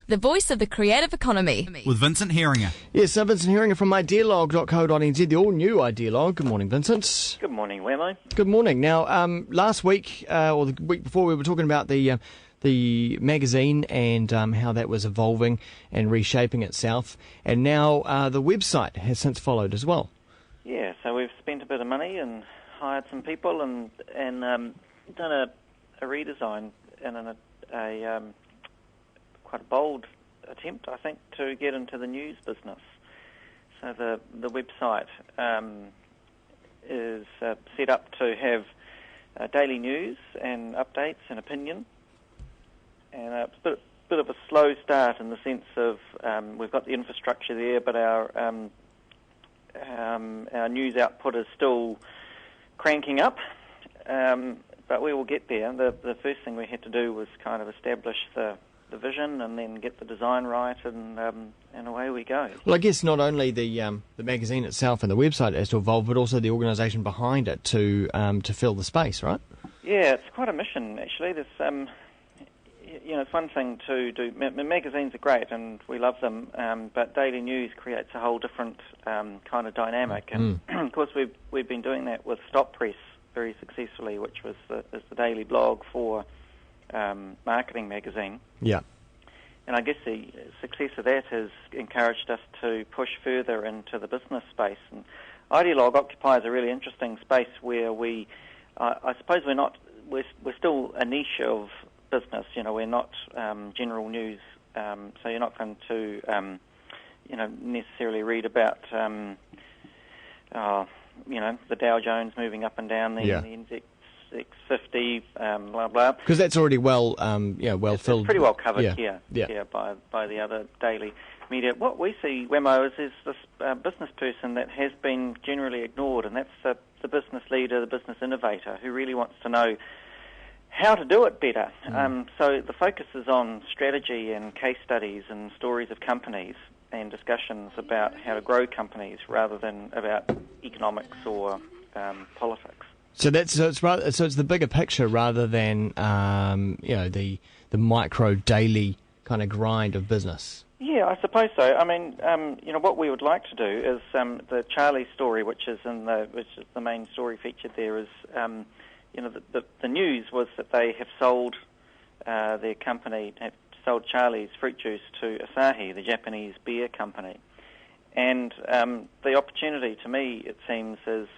the voice of the creative economy. With Vincent Heeringa. Yes, Vincent Heeringa from Idealog.co.nz, the all-new Idealog. Good morning, Vincent. Good morning, Wammo. Good morning. Now, last week, or the week before, we were talking about the magazine and how that was evolving and reshaping itself. And now the website has since followed as well. Yeah, so we've spent a bit of money and hired some people and done a redesign and quite a bold attempt, I think, to get into the news business. So the website is set up to have daily news and updates and opinion. And it's a bit of a slow start in the sense of we've got the infrastructure there, but our news output is still cranking up. But we will get there. The first thing we had to do was kind of establish the vision and then get the design right, and away we go. Well, I guess not only the magazine itself and the website has to evolve, but also the organisation behind it to fill the space, right? Yeah, it's quite a mission, actually. There's it's one thing to do. Magazines are great, and we love them, but daily news creates a whole different kind of dynamic. And of course, we've been doing that with Stop Press very successfully, which is the daily blog for Marketing magazine. Yeah. And I guess the success of that has encouraged us to push further into the business space. And Idealog occupies a really interesting space where I suppose we're still a niche of business. We're not general news, so you're not going to necessarily read about the Dow Jones moving up and down, the NZX 50, blah blah. Because that's already well filled. It's pretty well covered here by the other daily media. What we see, Wammo, is this business person that has been generally ignored, and that's the business leader, the business innovator, who really wants to know how to do it better. So the focus is on strategy and case studies and stories of companies and discussions about how to grow companies rather than about economics or politics. So it's the bigger picture rather than the micro daily kind of grind of business. Yeah, I suppose so. I mean, what we would like to do is the Charlie story, which is the main story featured there, is the news was that they have sold their company, have sold Charlie's fruit juice to Asahi, the Japanese beer company. And the opportunity to me, it seems, is,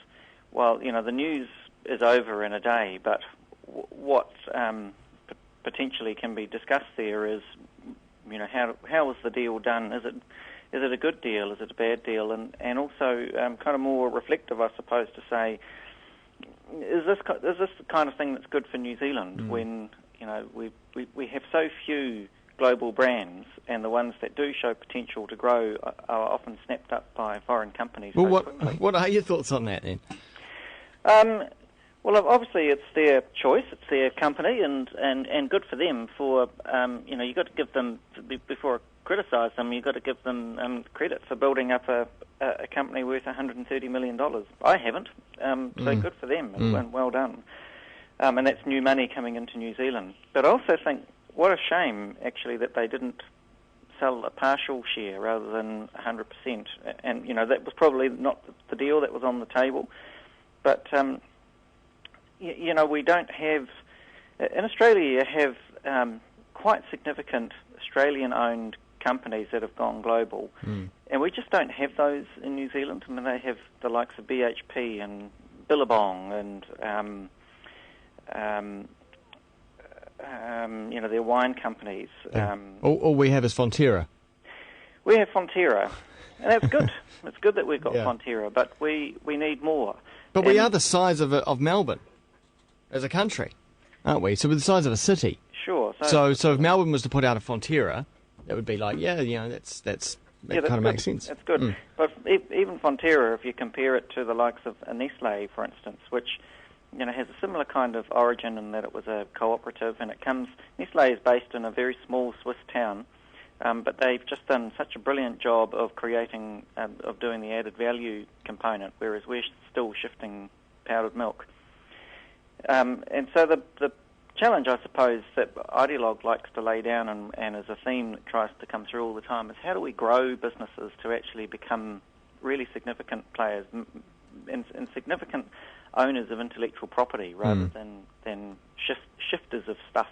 well, the news is over in a day, but what potentially can be discussed there is, how was the deal done? Is it a good deal? Is it a bad deal? And also kind of more reflective, I suppose, to say, is this the kind of thing that's good for New Zealand when we have so few global brands, and the ones that do show potential to grow are often snapped up by foreign companies. Well, what are your thoughts on that then? Well, obviously it's their choice, it's their company, and good for them. For you've got to give them, before I criticise them, you've got to give them credit for building up a company worth $130 million. I haven't, so good for them, and well done. And that's new money coming into New Zealand. But I also think, what a shame, actually, that they didn't sell a partial share rather than 100%. And, that was probably not the deal that was on the table. But, we don't have... In Australia, you have quite significant Australian-owned companies that have gone global. And we just don't have those in New Zealand. I mean, they have the likes of BHP and Billabong and... their wine companies. All we have is Fonterra. We have Fonterra, and that's good. It's good that we've got Fonterra, but we need more. But we are the size of Melbourne as a country, aren't we? So we're the size of a city. Sure. So if Melbourne was to put out a Fonterra, that would be like, that kind of makes sense. That's good. But even Fonterra, if you compare it to the likes of Nestle, for instance, which has a similar kind of origin in that it was a cooperative, and Nestle is based in a very small Swiss town, but they've just done such a brilliant job of creating, of doing the added value component, whereas we're still shifting powdered milk. And so the challenge, I suppose, that Idealog likes to lay down and as a theme that tries to come through all the time is how do we grow businesses to actually become really significant players and significant owners of intellectual property rather than shifters of stuff.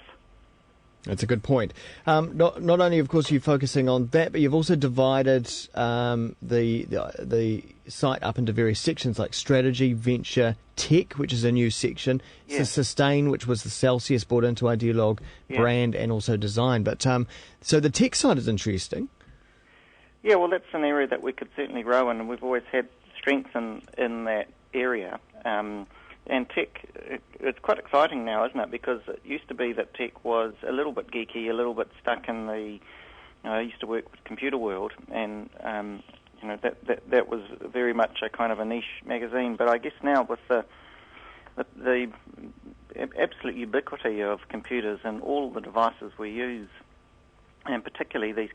That's a good point. Not only, of course, you're focusing on that, but you've also divided the site up into various sections like strategy, venture, tech, which is a new section, sustain, which was the Celsius brought into Idealog, brand, and also design. But so the tech side is interesting. Yeah, well, that's an area that we could certainly grow in, and we've always had strength in that area. And tech, it's quite exciting now, isn't it? Because it used to be that tech was a little bit geeky, a little bit stuck in the. I used to work with Computer World, and that was very much a kind of a niche magazine. But I guess now with the absolute ubiquity of computers and all the devices we use, and particularly these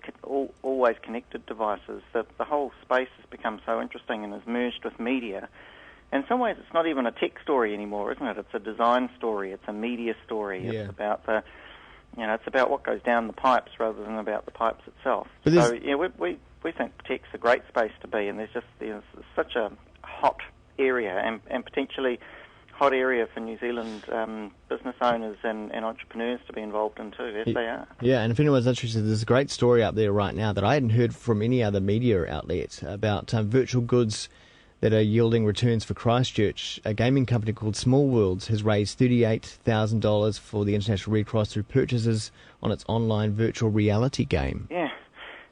always connected devices, that the whole space has become so interesting and has merged with media. In some ways, it's not even a tech story anymore, isn't it? It's a design story. It's a media story. Yeah. It's about it's about what goes down the pipes rather than about the pipes itself. But so we think tech's a great space to be, and there's such a hot area and potentially hot area for New Zealand business owners and entrepreneurs to be involved in too, as they are. Yeah, and if anyone's interested, there's a great story out there right now that I hadn't heard from any other media outlet about virtual goods that are yielding returns for Christchurch. A gaming company called Small Worlds has raised $38,000 for the International Red Cross through purchases on its online virtual reality game. Yeah.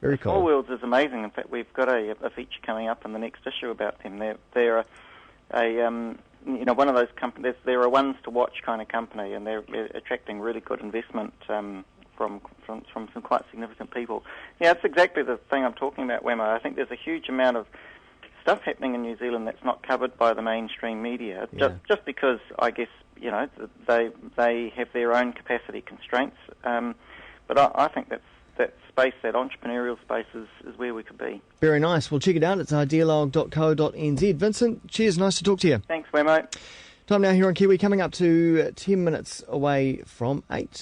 Very cool. Small Worlds is amazing. In fact, we've got a feature coming up in the next issue about them. They're one of those companies. They're a ones to watch kind of company, and they're attracting really good investment from some quite significant people. Yeah, it's exactly the thing I'm talking about, Wammo. I think there's a huge amount of stuff happening in New Zealand that's not covered by the mainstream media, just because I guess they have their own capacity constraints. But I think that space, that entrepreneurial space, is where we could be. Very nice. Well, check it out. It's idealog.co.nz. Vincent, cheers. Nice to talk to you. Thanks, Wammo. Time now here on Kiwi, coming up to 10 minutes away from 8.